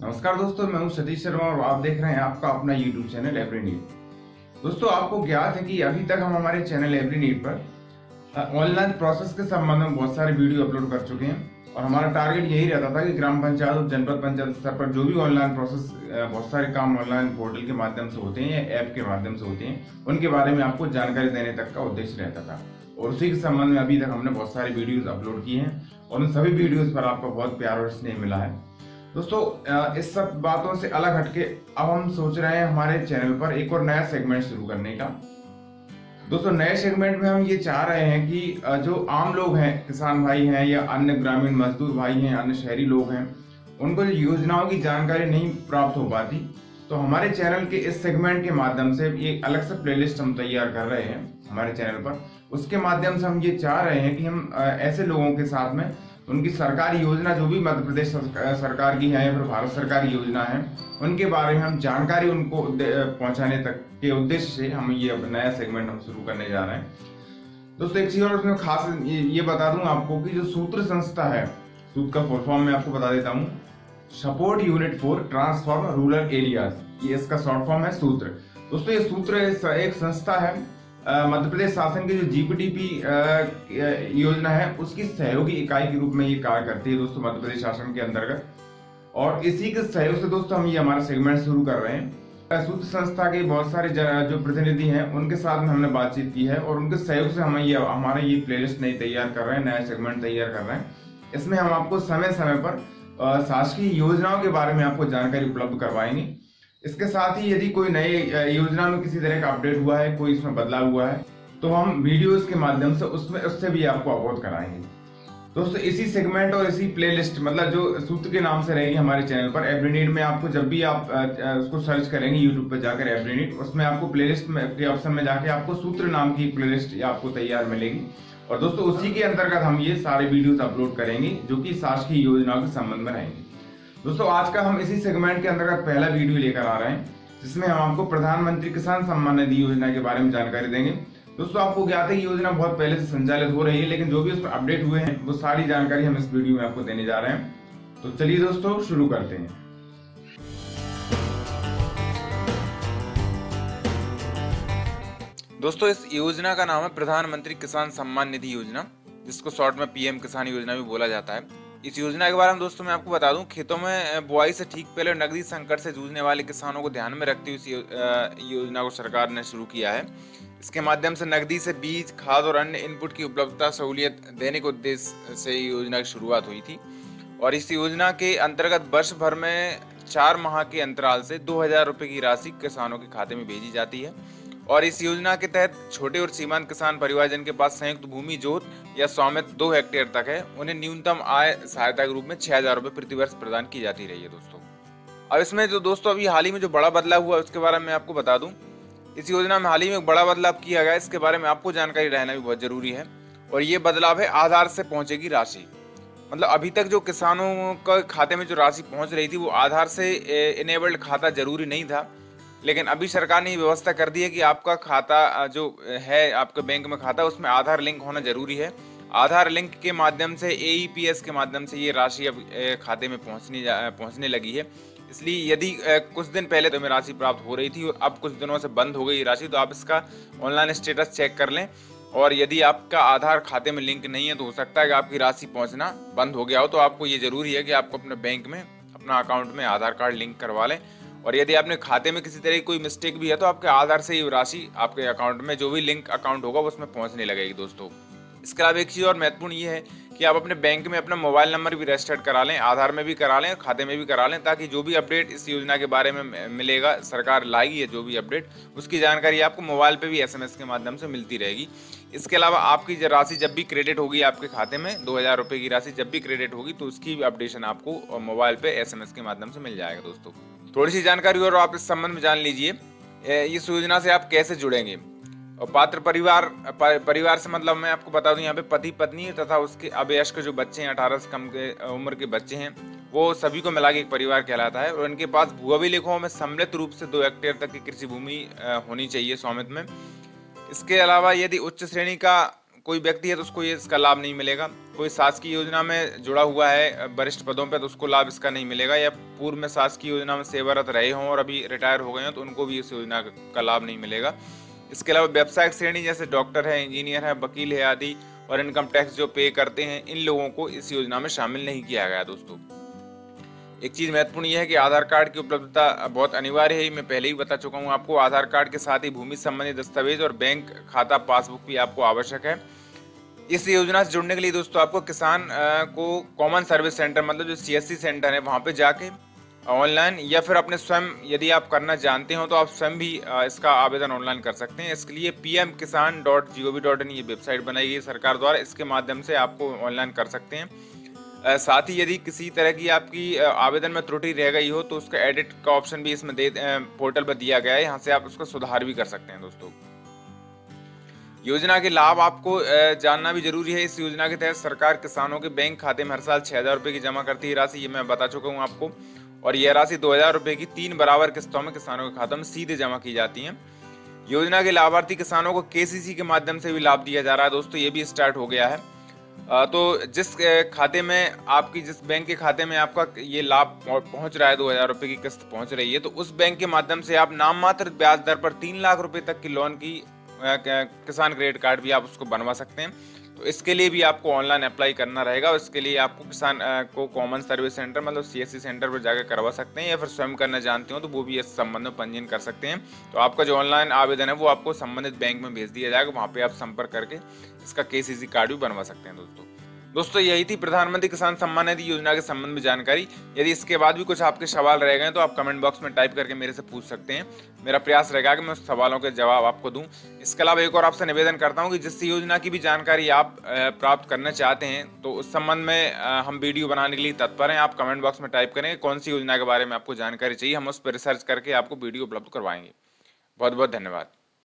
नमस्कार दोस्तों, मैं हूं सतीश शर्मा और आप देख रहे हैं आपका अपना YouTube चैनल एवरी नीड। दोस्तों, आपको ज्ञात है कि अभी तक हम हमारे चैनल एवरी नीड पर ऑनलाइन प्रोसेस के संबंध में बहुत सारे वीडियो अपलोड कर चुके हैं और हमारा टारगेट यही रहता था कि ग्राम पंचायत और जनपद पंचायत स्तर पर जो भी ऑनलाइन प्रोसेस बहुत सारे काम ऑनलाइन पोर्टल के माध्यम से होते हैं या ऐप के माध्यम से होते हैं, उनके बारे में आपको जानकारी देने तक का उद्देश्य रहता था। और उसी के संबंध में अभी तक हमने बहुत सारे वीडियोस अपलोड किए हैं और उन सभी वीडियोस पर आपको बहुत प्यार और स्नेह मिला है। दोस्तों, इस सब बातों से अलग हटके अब हम सोच रहे हैं हमारे चैनल पर एक और नया सेगमेंट शुरू करने का। दोस्तों, नए सेगमेंट में हम ये चाह रहे हैं कि जो आम लोग हैं, किसान भाई हैं या अन्य ग्रामीण मजदूर भाई हैं, अन्य शहरी लोग हैं, उनको जो योजनाओं की जानकारी नहीं प्राप्त हो पाती, तो हमारे चैनल के इस सेगमेंट के माध्यम से एक अलग से प्लेलिस्ट हम तैयार कर रहे हैं हमारे चैनल पर। उसके माध्यम से हम ये चाह रहे हैं कि हम ऐसे लोगों के साथ में उनकी सरकारी योजना, जो भी मध्य प्रदेश सरकार की है या फिर भारत सरकार की योजना है, उनके बारे में हम जानकारी उनको पहुंचाने तक के उद्देश्य से हम ये नया सेगमेंट हम शुरू करने जा रहे हैं। दोस्तों, एक चीज और उसमें खास ये बता दूं आपको कि जो सूत्र संस्था है, सूत्र का फुल फॉर्म मैं आपको बता देता हूँ, support unit for transform rural areas, ये इसका शॉर्ट फॉर्म है सूत्र। दोस्तों, ये सूत्र एक संस्था है, मध्य प्रदेश शासन की जो जीपीडीपी योजना है उसकी सहयोगी इकाई के रूप में ये कार्य करती है दोस्तों, मध्य प्रदेश शासन के अंतर्गत। और इसी के सहयोग से दोस्तों हम ये हमारा सेगमेंट शुरू कर रहे हैं। सूत्र संस्था के बहुत सारे जो प्रतिनिधि हैं उनके साथ में हमने बातचीत की है और उनके सहयोग से हम हमारा ये प्लेलिस्ट नई तैयार कर रहे हैं, नया सेगमेंट तैयार कर रहे हैं। इसमें हम आपको समय समय पर शासकीय योजनाओं के बारे में आपको जानकारी उपलब्ध करवाएंगे। इसके साथ ही यदि कोई नए योजना में किसी तरह का अपडेट हुआ है, कोई इसमें बदलाव हुआ है, तो हम वीडियोस के माध्यम से उससे भी आपको अवगत कराएंगे। दोस्तों, इसी सेगमेंट और इसी प्लेलिस्ट, मतलब जो सूत्र के नाम से रहेगी हमारे चैनल पर एवरी नीड में, आपको जब भी आप उसको सर्च करेंगे यूट्यूब पर जाकर एवरी नीड, उसमें आपको प्लेलिस्ट के ऑप्शन में जाके आपको सूत्र नाम की प्लेलिस्ट आपको तैयार मिलेगी। और दोस्तों, उसी के अंतर्गत हम ये सारे वीडियोस अपलोड करेंगे जो कि शासकीय योजनाओं के संबंध में रहेंगे। दोस्तों, आज का हम इसी सेगमेंट के अंतर्गत पहला वीडियो लेकर आ रहे हैं जिसमें हम आपको प्रधानमंत्री किसान सम्मान निधि योजना के बारे में जानकारी देंगे। दोस्तों, आपको ज्ञात है कि योजना बहुत पहले से संचालित हो रही है, लेकिन जो भी उसमें अपडेट हुए हैं वो सारी जानकारी हम इस वीडियो में आपको देने जा रहे हैं। तो चलिए दोस्तों, शुरू करते हैं। दोस्तों, इस योजना का नाम है प्रधानमंत्री किसान सम्मान निधि योजना, जिसको शॉर्ट में पीएम किसान योजना भी बोला जाता है। इस योजना के बारे में दोस्तों मैं आपको बता दूं, खेतों में बुआई से ठीक पहले नकदी संकट से जूझने वाले किसानों को ध्यान में रखते हुए इस योजना को सरकार ने शुरू किया है। इसके माध्यम से नकदी से बीज, खाद और अन्य इनपुट की उपलब्धता सहूलियत देने के उद्देश्य से योजना की शुरुआत हुई थी। और इस योजना के अंतर्गत वर्ष भर में 4 माह के अंतराल से 2000 रुपये की राशि किसानों के खाते में भेजी जाती है। और इस योजना के तहत छोटे और सीमांत किसान परिवार जिनके पास संयुक्त भूमि जोत या स्वामित्व 2 हेक्टेयर तक है, उन्हें न्यूनतम आय सहायता के रूप में 6000 रुपये प्रति वर्ष प्रदान की जाती रही है दोस्तों। अब इसमें जो दोस्तों अभी हाल ही में जो बड़ा बदलाव हुआ उसके बारे में आपको बता दूं। इस योजना में हाल ही में एक बड़ा बदलाव किया गया, इसके बारे में आपको जानकारी रहना भी बहुत जरूरी है। और ये बदलाव है आधार से पहुंचेगी राशि। मतलब अभी तक जो किसानों के खाते में जो राशि पहुंच रही थी वो आधार से इनेबल्ड खाता जरूरी नहीं था, लेकिन अभी सरकार ने ये व्यवस्था कर दी है कि आपका खाता जो है, आपके बैंक में खाता, उसमें आधार लिंक होना जरूरी है। आधार लिंक के माध्यम से AEPS के माध्यम से ये राशि अब खाते में पहुंचने लगी है। इसलिए यदि कुछ दिन पहले तुम्हें राशि प्राप्त हो रही थी और अब कुछ दिनों से बंद हो गई राशि, तो आप इसका ऑनलाइन स्टेटस चेक कर लें। और यदि आपका आधार खाते में लिंक नहीं है तो हो सकता है कि आपकी राशि पहुँचना बंद हो गया हो। तो आपको ये जरूरी है कि आपको अपने बैंक में, अपना अकाउंट में आधार कार्ड लिंक करवा लें। और यदि आपने खाते में किसी तरह की कोई मिस्टेक भी है तो आपके आधार से ये राशि आपके अकाउंट में, जो भी लिंक अकाउंट होगा, उसमें पहुंचने लगेगी दोस्तों। इसके अलावा एक चीज़ और महत्वपूर्ण ये है कि आप अपने बैंक में अपना मोबाइल नंबर भी रजिस्टर्ड करा लें, आधार में भी करा लें और खाते में भी करा लें, ताकि जो भी अपडेट इस योजना के बारे में मिलेगा, सरकार लाएगी है जो भी अपडेट, उसकी जानकारी आपको मोबाइल पे भी SMS के माध्यम से मिलती रहेगी। इसके अलावा आपकी राशि जब भी क्रेडिट होगी आपके खाते में, 2000 रुपये की राशि जब भी क्रेडिट होगी, तो उसकी भी अपडेशन आपको मोबाइल पे SMS के माध्यम से मिल जाएगा दोस्तों। थोड़ी सी जानकारी और आप इस संबंध में जान लीजिए। इस योजना से आप कैसे जुड़ेंगे और पात्र परिवार से मतलब मैं आपको बता दूं, यहाँ पे पति पत्नी तथा उसके अवयस्क जो बच्चे हैं, 18 से कम के उम्र के बच्चे हैं, वो सभी को मिला के एक परिवार कहलाता है। और इनके पास भू-अभिलेखों में सम्मिलित रूप से 2 हेक्टेयर तक की कृषि भूमि होनी चाहिए स्वामित्व में। इसके अलावा यदि उच्च श्रेणी का कोई व्यक्ति है तो उसको ये इसका लाभ नहीं मिलेगा। कोई शासकीय योजना में जुड़ा हुआ है वरिष्ठ पदों पे तो उसको लाभ इसका नहीं मिलेगा, या पूर्व में शासकीय योजना में सेवारत रहे हों और अभी रिटायर हो गए हों तो उनको भी इस योजना का लाभ नहीं मिलेगा। इसके अलावा व्यावसायिक श्रेणी जैसे डॉक्टर है, इंजीनियर है, वकील है आदि और इनकम टैक्स जो पे करते हैं, इन लोगों को इस योजना में शामिल नहीं किया गया। दोस्तों एक चीज महत्वपूर्ण यह है कि आधार कार्ड की उपलब्धता बहुत अनिवार्य है। मैं पहले ही बता चुका हूं आपको। आधार कार्ड के साथ ही भूमि संबंधी दस्तावेज और बैंक खाता पासबुक भी आपको आवश्यक है। इस योजना से जुड़ने के लिए दोस्तों आपको किसान को कॉमन सर्विस सेंटर मतलब जो CSC सेंटर है वहां पे जाके ऑनलाइन या फिर अपने स्वयं यदि आप करना जानते हो तो आप स्वयं भी इसका आवेदन ऑनलाइन कर सकते हैं। इसके लिए pmkisan.gov.in ये वेबसाइट बनाई गई सरकार द्वारा, इसके माध्यम से आपको ऑनलाइन कर सकते हैं। साथ ही यदि किसी तरह की आपकी आवेदन में त्रुटि रह गई हो तो उसका एडिट का ऑप्शन भी इसमें पोर्टल पर दिया गया है, यहाँ से आप उसका सुधार भी कर सकते हैं। दोस्तों योजना के लाभ आपको जानना भी जरूरी है। इस योजना के तहत सरकार किसानों के बैंक खाते में हर साल 6,000 रुपये की जमा करती है राशि, ये मैं बता चुका हूँ आपको, और यह राशि 2,000 रुपये की 3 बराबर किस्तों में किसानों के खातों में सीधे जमा की जाती है। योजना के लाभार्थी किसानों को KCC के माध्यम से भी लाभ दिया जा रहा है। दोस्तों ये भी स्टार्ट हो गया है। तो जिस खाते में आपकी जिस बैंक के खाते में आपका ये लाभ पहुंच रहा है, 2,000 रुपये की किस्त पहुंच रही है, तो उस बैंक के माध्यम से आप नाम मात्र ब्याज दर पर 3 लाख रुपए तक की लोन की किसान क्रेडिट कार्ड भी आप उसको बनवा सकते हैं। तो इसके लिए भी आपको ऑनलाइन अप्लाई करना रहेगा और इसके लिए आपको किसान को कॉमन सर्विस सेंटर मतलब CSC सेंटर पर जाकर करवा सकते हैं, या फिर स्वयं करना जानते हो तो वो भी इस संबंध में पंजीयन कर सकते हैं। तो आपका जो ऑनलाइन आवेदन है वो आपको संबंधित बैंक में भेज दिया जाएगा, वहाँ पे आप संपर्क करके इसका KCC कार्ड भी बनवा सकते हैं। दोस्तों यही थी प्रधानमंत्री किसान सम्मान निधि योजना के संबंध में जानकारी। यदि इसके बाद भी कुछ आपके सवाल रह गए तो आप कमेंट बॉक्स में टाइप करके मेरे से पूछ सकते हैं। मेरा प्रयास रहेगा कि मैं उस सवालों के जवाब आपको दूं। इसके अलावा एक और आपसे निवेदन करता हूं कि जिस योजना की भी जानकारी आप प्राप्त करना चाहते हैं तो उस संबंध में हम वीडियो बनाने के लिए तत्पर हैं। आप कमेंट बॉक्स में टाइप करें कौन सी योजना के बारे में आपको जानकारी चाहिए, हम उस पर रिसर्च करके आपको वीडियो उपलब्ध करवाएंगे। बहुत बहुत धन्यवाद।